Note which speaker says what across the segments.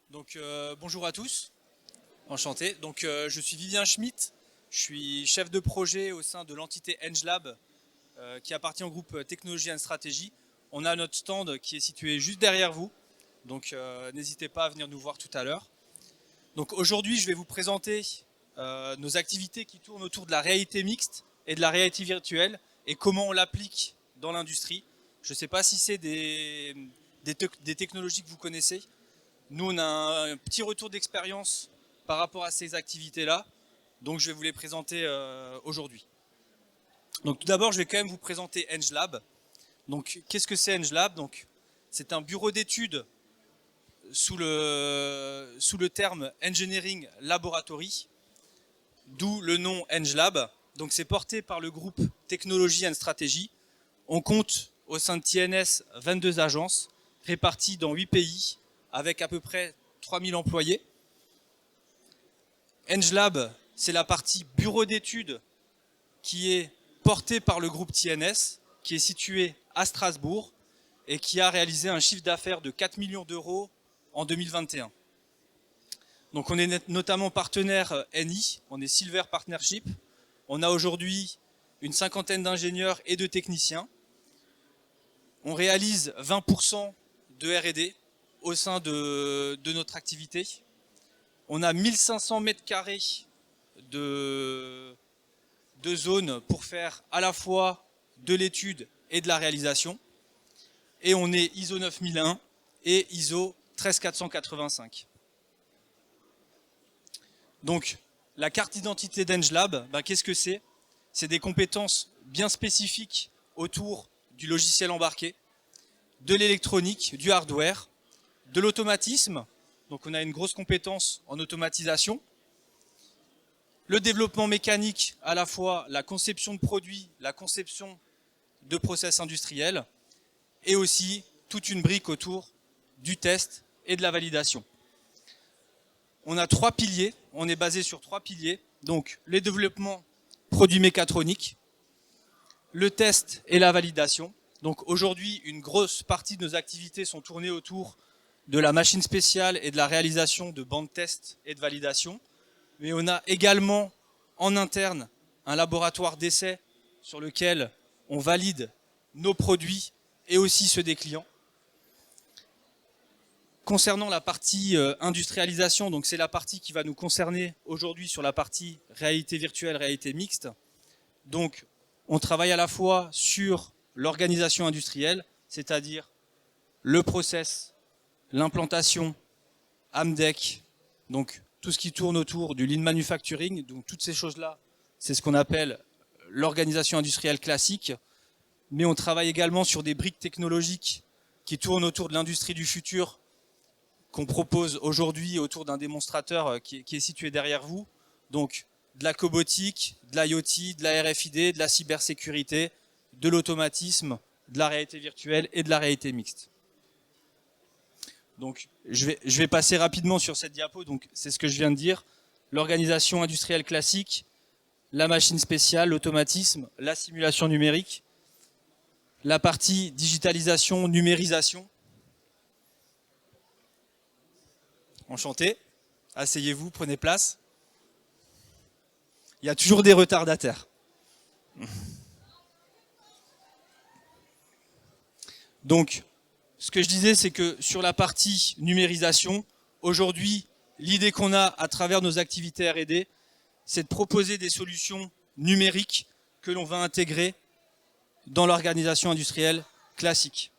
Speaker 1: Bonjour à tous, enchanté. Je suis Vivien Schmitt, je suis chef de projet au sein de l'entité ENGLab qui appartient au groupe Technologie and Stratégie. On a notre stand qui est situé juste derrière vous, n'hésitez pas à venir nous voir tout à l'heure. Donc aujourd'hui, je vais vous présenter nos activités qui tournent autour de la réalité mixte et de la réalité virtuelle et comment on l'applique dans l'industrie. Je ne sais pas si c'est des technologies que vous connaissez. Nous, on a un petit retour d'expérience par rapport à ces activités-là, donc je vais vous les présenter aujourd'hui. Donc tout d'abord, je vais quand même vous présenter ENGLab. Donc qu'est-ce que c'est ENGLab? Donc c'est un bureau d'études sous le terme Engineering Laboratory, d'où le nom ENGLab. Donc c'est porté par le groupe Technology and Strategy. On compte au sein de TNS 22 agences réparties dans 8 pays avec à peu près 3000 employés. ENGLab, c'est la partie bureau d'études qui est portée par le groupe TNS, qui est situé à Strasbourg et qui a réalisé un chiffre d'affaires de 4 millions d'euros en 2021. Donc on est notamment partenaire NI, on est Silver Partnership. On a aujourd'hui une cinquantaine d'ingénieurs et de techniciens. On réalise 20% de R&D au sein de notre activité. On a 1500 mètres carrés de zones pour faire à la fois de l'étude et de la réalisation. Et on est ISO 9001 et ISO 13485. Donc, la carte d'identité d'ENGLab, qu'est-ce que c'est? C'est des compétences bien spécifiques autour du logiciel embarqué, de l'électronique, du hardware, de l'automatisme, donc on a une grosse compétence en automatisation, le développement mécanique, à la fois la conception de produits, la conception de process industriels, et aussi toute une brique autour du test et de la validation. On a 3 piliers, on est basé sur 3 piliers, donc le développement produits mécatroniques, le test et la validation. Donc aujourd'hui, une grosse partie de nos activités sont tournées autour de la machine spéciale et de la réalisation de bandes test et de validation. Mais on a également en interne un laboratoire d'essai sur lequel on valide nos produits et aussi ceux des clients. Concernant la partie industrialisation, donc c'est la partie qui va nous concerner aujourd'hui sur la partie réalité virtuelle, réalité mixte. Donc on travaille à la fois sur l'organisation industrielle, c'est-à-dire le process, l'implantation, AMDEC, donc tout ce qui tourne autour du lean manufacturing, donc toutes ces choses-là, c'est ce qu'on appelle l'organisation industrielle classique, mais on travaille également sur des briques technologiques qui tournent autour de l'industrie du futur, qu'on propose aujourd'hui autour d'un démonstrateur qui est situé derrière vous, donc de la cobotique, de l'IoT, de la RFID, de la cybersécurité, de l'automatisme, de la réalité virtuelle et de la réalité mixte. Donc, je vais passer rapidement sur cette diapo. Donc, c'est ce que je viens de dire. L'organisation industrielle classique, la machine spéciale, l'automatisme, la simulation numérique, la partie digitalisation, numérisation. Enchanté. Asseyez-vous, prenez place. Il y a toujours des retardataires. Donc, ce que je disais, c'est que sur la partie numérisation, aujourd'hui, l'idée qu'on a à travers nos activités R&D, c'est de proposer des solutions numériques que l'on va intégrer dans l'organisation industrielle classique.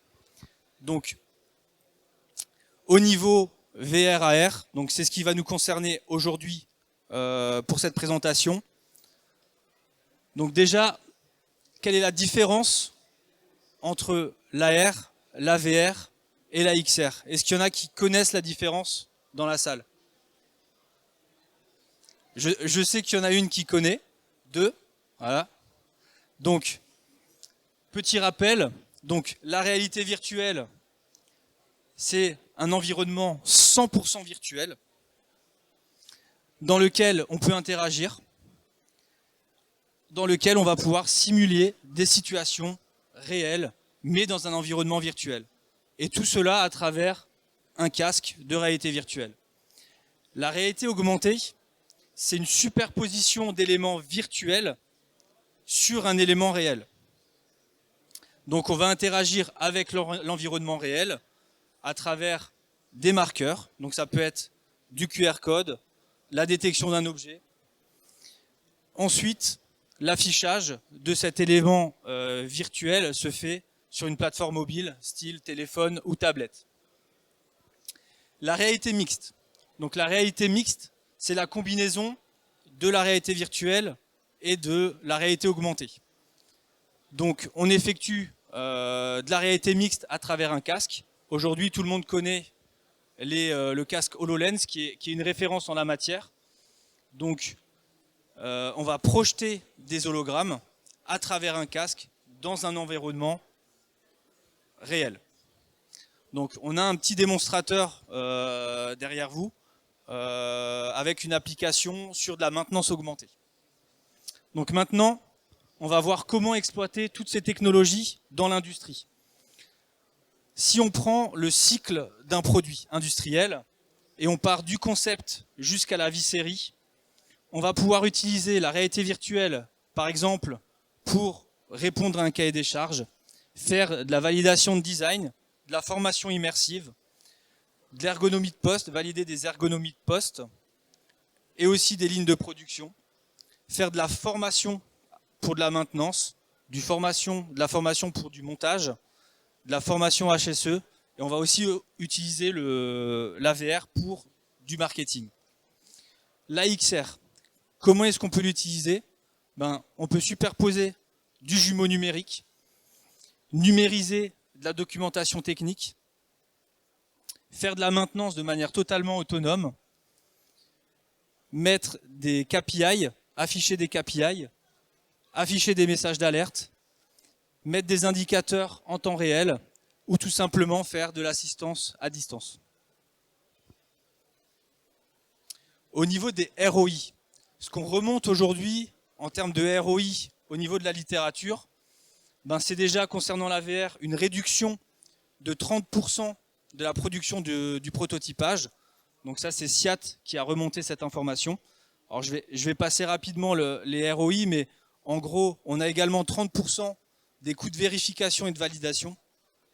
Speaker 1: Donc, au niveau VR AR, donc c'est ce qui va nous concerner aujourd'hui pour cette présentation. Donc déjà, quelle est la différence entre l'AR, la VR et la XR? Est-ce qu'il y en a qui connaissent la différence dans la salle? Je sais qu'il y en a une qui connaît, 2, voilà. Donc, petit rappel, donc la réalité virtuelle, c'est un environnement 100% virtuel dans lequel on peut interagir, dans lequel on va pouvoir simuler des situations réelles, mais dans un environnement virtuel. Et tout cela à travers un casque de réalité virtuelle. La réalité augmentée, c'est une superposition d'éléments virtuels sur un élément réel. Donc on va interagir avec l'environnement réel à travers des marqueurs. Donc ça peut être du QR code, la détection d'un objet. Ensuite, l'affichage de cet élément virtuel se fait sur une plateforme mobile, style téléphone ou tablette. La réalité mixte. Donc la réalité mixte, c'est la combinaison de la réalité virtuelle et de la réalité augmentée. Donc on effectue de la réalité mixte à travers un casque. Aujourd'hui, tout le monde connaît le casque HoloLens, qui est une référence en la matière. Donc on va projeter des hologrammes à travers un casque dans un environnement réel. Donc on a un petit démonstrateur derrière vous avec une application sur de la maintenance augmentée. Donc maintenant, on va voir comment exploiter toutes ces technologies dans l'industrie. Si on prend le cycle d'un produit industriel et on part du concept jusqu'à la vie série, on va pouvoir utiliser la réalité virtuelle, par exemple, pour répondre à un cahier des charges, faire de la validation de design, de la formation immersive, de l'ergonomie de poste, valider des ergonomies de poste, et aussi des lignes de production, faire de la formation pour de la maintenance, de la formation pour du montage, de la formation HSE, et on va aussi utiliser l'AVR pour du marketing. L'AXR, comment est-ce qu'on peut l'utiliser? On peut superposer du jumeau numérique, numériser de la documentation technique, faire de la maintenance de manière totalement autonome, mettre des KPI, afficher des KPI, afficher des messages d'alerte, mettre des indicateurs en temps réel ou tout simplement faire de l'assistance à distance. Au niveau des ROI, ce qu'on remonte aujourd'hui en termes de ROI au niveau de la littérature, c'est déjà concernant la VR une réduction de 30% de la production du prototypage. Donc ça, c'est SIAT qui a remonté cette information. Alors je vais passer rapidement les ROI, mais en gros, on a également 30% des coûts de vérification et de validation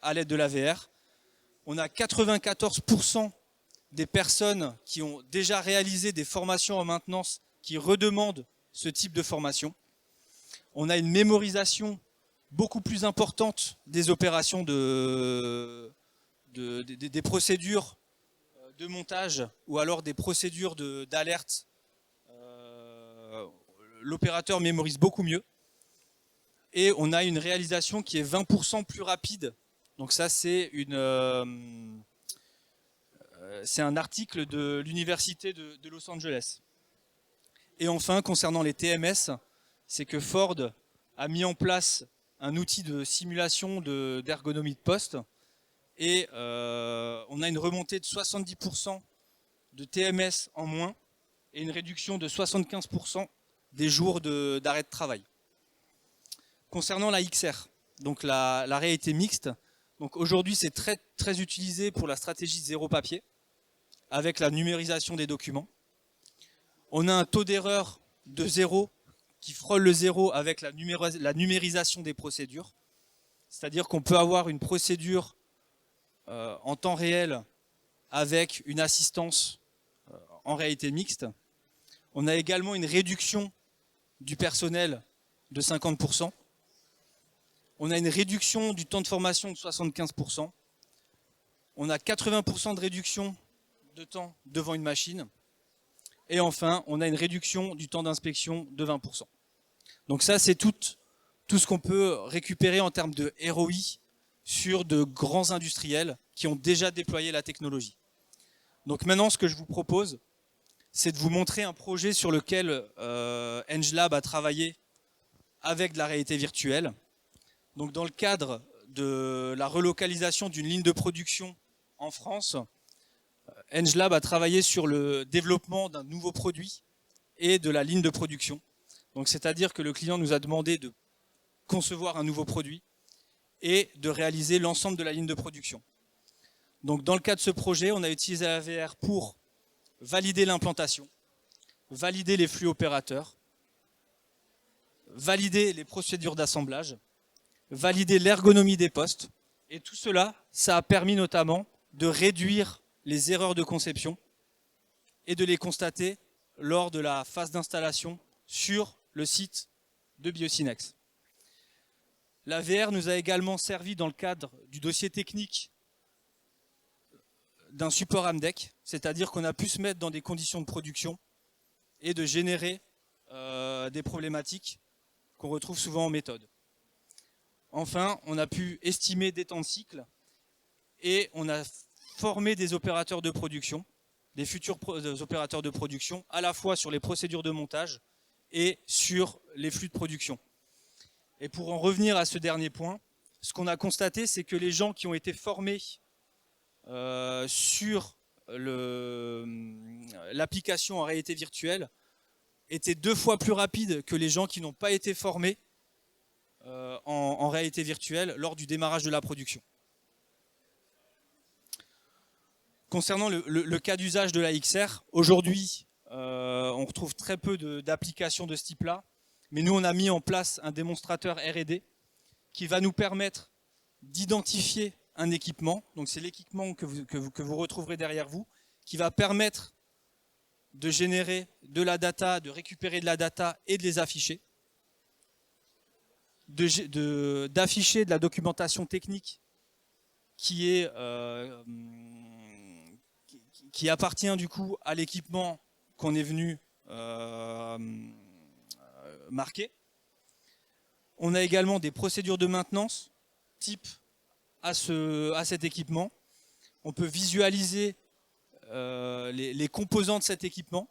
Speaker 1: à l'aide de la VR. On a 94% des personnes qui ont déjà réalisé des formations en maintenance qui redemandent ce type de formation. On a une mémorisation beaucoup plus importante des opérations des procédures de montage ou alors des procédures d'alerte. L'opérateur mémorise beaucoup mieux. Et on a une réalisation qui est 20% plus rapide. Donc ça, c'est un article de l'université de Los Angeles. Et enfin, concernant les TMS, c'est que Ford a mis en place un outil de simulation d'ergonomie de poste. Et on a une remontée de 70% de TMS en moins et une réduction de 75% des jours d'arrêt de travail. Concernant la XR, donc la réalité mixte, donc aujourd'hui c'est très, très utilisé pour la stratégie zéro papier, avec la numérisation des documents. On a un taux d'erreur de 0 qui frôle le 0 avec la numérisation des procédures. C'est-à-dire qu'on peut avoir une procédure en temps réel avec une assistance en réalité mixte. On a également une réduction du personnel de 50%. On a une réduction du temps de formation de 75%. On a 80% de réduction de temps devant une machine. Et enfin, on a une réduction du temps d'inspection de 20%. Donc ça, c'est tout ce qu'on peut récupérer en termes de ROI sur de grands industriels qui ont déjà déployé la technologie. Donc maintenant, ce que je vous propose, c'est de vous montrer un projet sur lequel ENGELab a travaillé avec de la réalité virtuelle. Donc dans le cadre de la relocalisation d'une ligne de production en France, ENGELab a travaillé sur le développement d'un nouveau produit et de la ligne de production. Donc c'est-à-dire que le client nous a demandé de concevoir un nouveau produit et de réaliser l'ensemble de la ligne de production. Donc dans le cas de ce projet, on a utilisé la VR pour valider l'implantation, valider les flux opérateurs, valider les procédures d'assemblage, valider l'ergonomie des postes. Et tout cela, ça a permis notamment de réduire les erreurs de conception et de les constater lors de la phase d'installation sur le site de Biocinex. La VR nous a également servi dans le cadre du dossier technique d'un support Amdec, c'est-à-dire qu'on a pu se mettre dans des conditions de production et de générer des problématiques qu'on retrouve souvent en méthode. Enfin, on a pu estimer des temps de cycle et on a formé des opérateurs de production, des futurs opérateurs de production, à la fois sur les procédures de montage et sur les flux de production. Et pour en revenir à ce dernier point, ce qu'on a constaté, c'est que les gens qui ont été formés sur l'application en réalité virtuelle étaient 2 fois plus rapides que les gens qui n'ont pas été formés en réalité virtuelle lors du démarrage de la production. Concernant le cas d'usage de la XR, aujourd'hui, on retrouve très peu d'applications de ce type-là, mais nous, on a mis en place un démonstrateur R&D qui va nous permettre d'identifier un équipement, donc c'est l'équipement que vous retrouverez derrière vous, qui va permettre de générer de la data, de récupérer de la data et de les afficher, d'afficher de la documentation technique qui appartient du coup à l'équipement qu'on est venu marquer. On a également des procédures de maintenance type à cet équipement. On peut visualiser les composants de cet équipement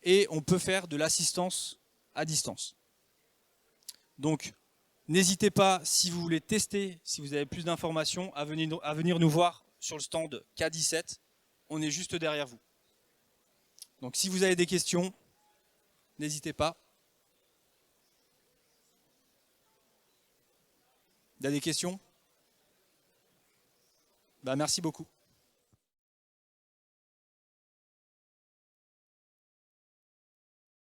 Speaker 1: et on peut faire de l'assistance à distance. Donc, n'hésitez pas, si vous voulez tester, si vous avez plus d'informations, à venir nous voir sur le stand K17. On est juste derrière vous. Donc, si vous avez des questions, n'hésitez pas. Il y a des questions ? Merci beaucoup.